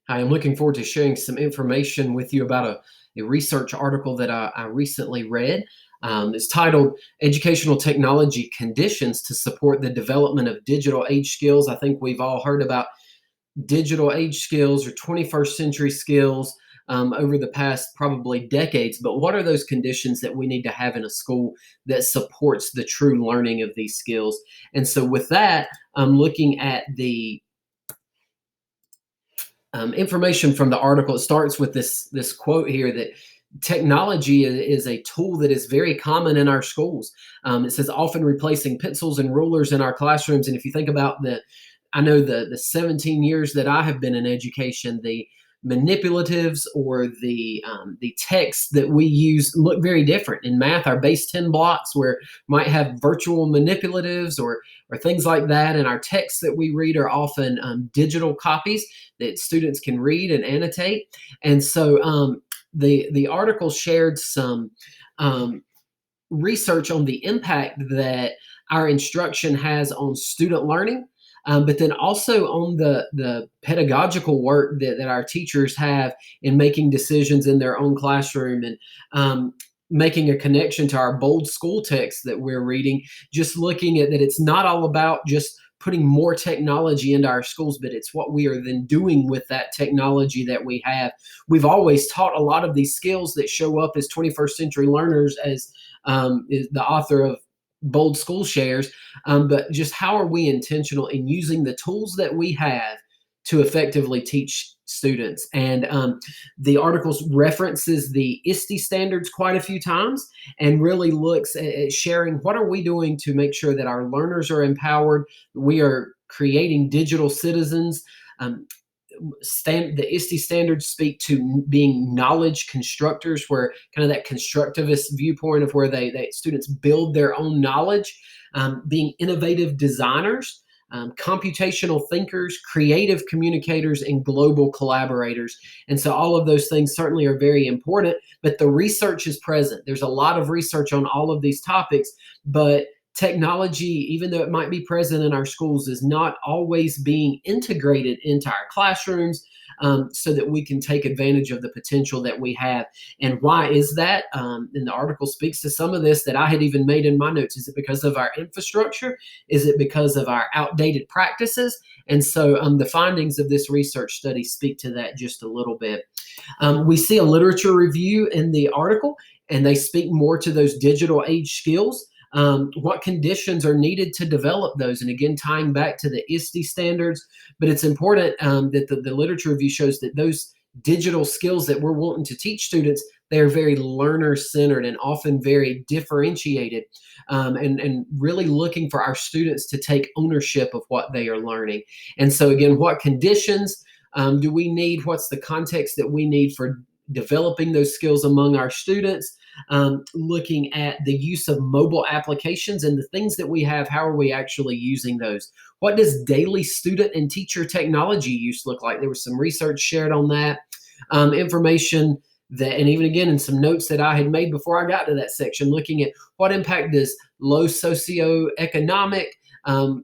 Hi, I'm looking forward to sharing some information with you about a research article that I recently read. It's titled Educational Technology Conditions to Support the Development of Digital Age Skills. I think we've all heard about digital age skills or 21st century skills over the past probably decades, but what are those conditions that we need to have in a school that supports the true learning of these skills? And so, with that, I'm looking at the information from the article. It starts with this quote here that technology is a tool that is very common in our schools. It says often replacing pencils and rulers in our classrooms. And if you think about I know the 17 years that I have been in education, the manipulatives or the texts that we use look very different. In math, our base 10 blocks where might have virtual manipulatives or things like that, and our texts that we read are often digital copies that students can read and annotate. And so the article shared some um, research on the impact that our instruction has on student learning, but then also on the pedagogical work that our teachers have in making decisions in their own classroom and making a connection to our bold school text that we're reading, just looking at that it's not all about just putting more technology into our schools, but it's what we are then doing with that technology that we have. We've always taught a lot of these skills that show up as 21st century learners, as is the author of Bold School shares, but just how are we intentional in using the tools that we have to effectively teach students? And the article references the ISTE standards quite a few times and really looks at sharing what are we doing to make sure that our learners are empowered, we are creating digital citizens. Um, the ISTE standards speak to being knowledge constructors, where kind of that constructivist viewpoint of where they students build their own knowledge, being innovative designers, computational thinkers, creative communicators, and global collaborators. And so all of those things certainly are very important, but the research is present. There's a lot of research on all of these topics, but technology, even though it might be present in our schools, is not always being integrated into our classrooms so that we can take advantage of the potential that we have. And why is that? And the article speaks to some of this that I had even made in my notes. Is it because of our infrastructure? Is it because of our outdated practices? And so the findings of this research study speak to that just a little bit. We see a literature review in the article, and they speak more to those digital age skills. What conditions are needed to develop those? And again, tying back to the ISTE standards, but it's important that the literature review shows that those digital skills that we're wanting to teach students, they are very learner-centered and often very differentiated, and really looking for our students to take ownership of what they are learning. And so again, what conditions do we need? What's the context that we need for developing those skills among our students? Looking at the use of mobile applications and the things that we have, how are we actually using those? What does daily student and teacher technology use look like? There was some research shared on that, information that, and even again in some notes that I had made before I got to that section, looking at what impact does low socioeconomic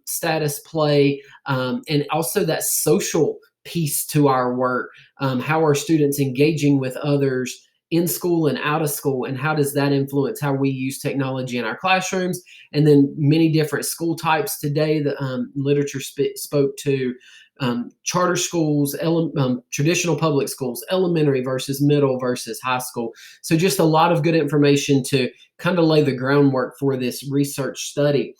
status play, and also that social piece to our work. How are students engaging with others in school and out of school, and how does that influence how we use technology in our classrooms? And then many different school types today. The literature spoke to charter schools, traditional public schools, elementary versus middle versus high school. So just a lot of good information to kind of lay the groundwork for this research study.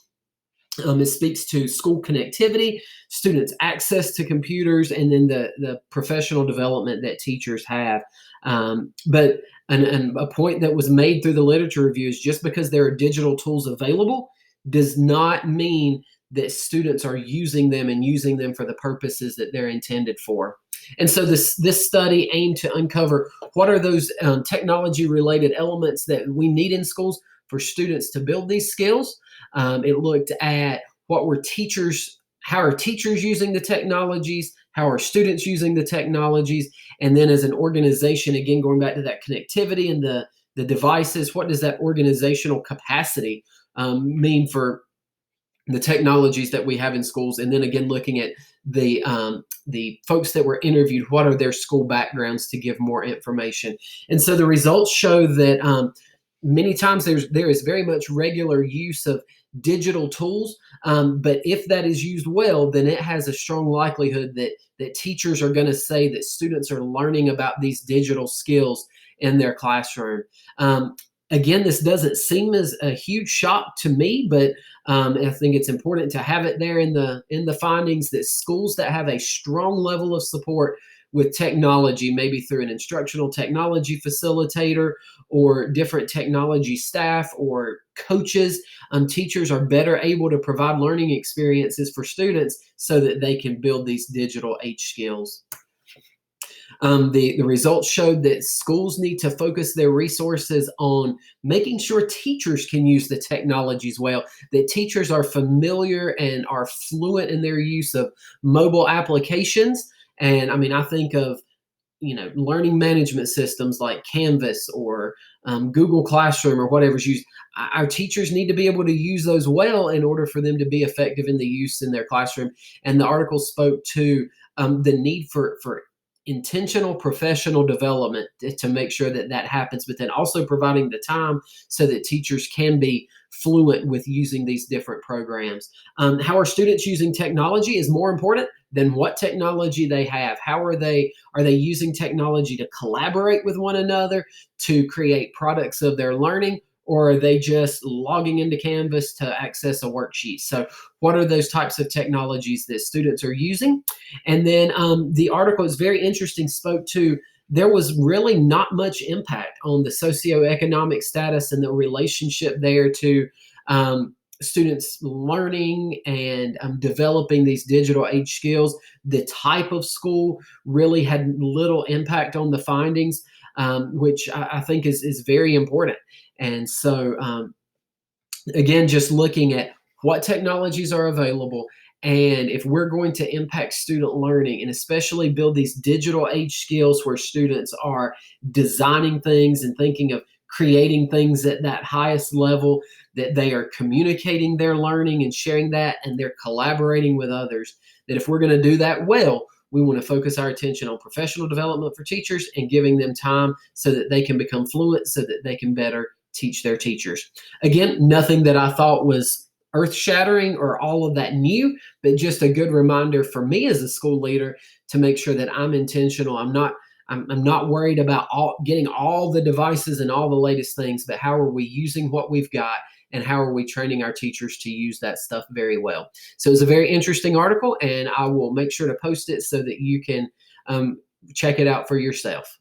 It speaks to school connectivity, students' access to computers, and then the professional development that teachers have. But a point that was made through the literature review is just because there are digital tools available does not mean that students are using them and using them for the purposes that they're intended for. And so this study aimed to uncover what are those technology-related elements that we need in schools for students to build these skills. It looked at how are teachers using the technologies, how are students using the technologies, and then as an organization, again, going back to that connectivity and the devices, what does that organizational capacity mean for the technologies that we have in schools, and then again looking at the folks that were interviewed, what are their school backgrounds to give more information. And so the results show that many times there is very much regular use of digital tools, but if that is used well, then it has a strong likelihood that teachers are going to say that students are learning about these digital skills in their classroom. Again, this doesn't seem as a huge shock to me, but I think it's important to have it there in the findings that schools that have a strong level of support with technology, maybe through an instructional technology facilitator or different technology staff or coaches, teachers are better able to provide learning experiences for students so that they can build these digital H skills. The results showed that schools need to focus their resources on making sure teachers can use the technologies well, that teachers are familiar and are fluent in their use of mobile applications. And I mean, I think of learning management systems like Canvas or Google Classroom or whatever's used. Our teachers need to be able to use those well in order for them to be effective in the use in their classroom. And the article spoke to the need for intentional professional development to make sure that that happens, but then also providing the time so that teachers can be fluent with using these different programs. How are students using technology is more important than what technology they have. How are they using technology to collaborate with one another, to create products of their learning, or are they just logging into Canvas to access a worksheet? So what are those types of technologies that students are using? And then the article is very interesting, spoke to there was really not much impact on the socioeconomic status and the relationship there to students learning and developing these digital age skills. The type of school really had little impact on the findings, which I think is very important. And so, again, just looking at what technologies are available, and if we're going to impact student learning and especially build these digital age skills where students are designing things and thinking of creating things at that highest level, that they are communicating their learning and sharing that, and they're collaborating with others, that if we're going to do that well, we want to focus our attention on professional development for teachers and giving them time so that they can become fluent, so that they can better teach their teachers. Again, nothing that I thought was earth-shattering or all of that new, but just a good reminder for me as a school leader to make sure that I'm intentional. I'm not worried about getting all the devices and all the latest things, but how are we using what we've got, and how are we training our teachers to use that stuff very well? So it's a very interesting article, and I will make sure to post it so that you can check it out for yourself.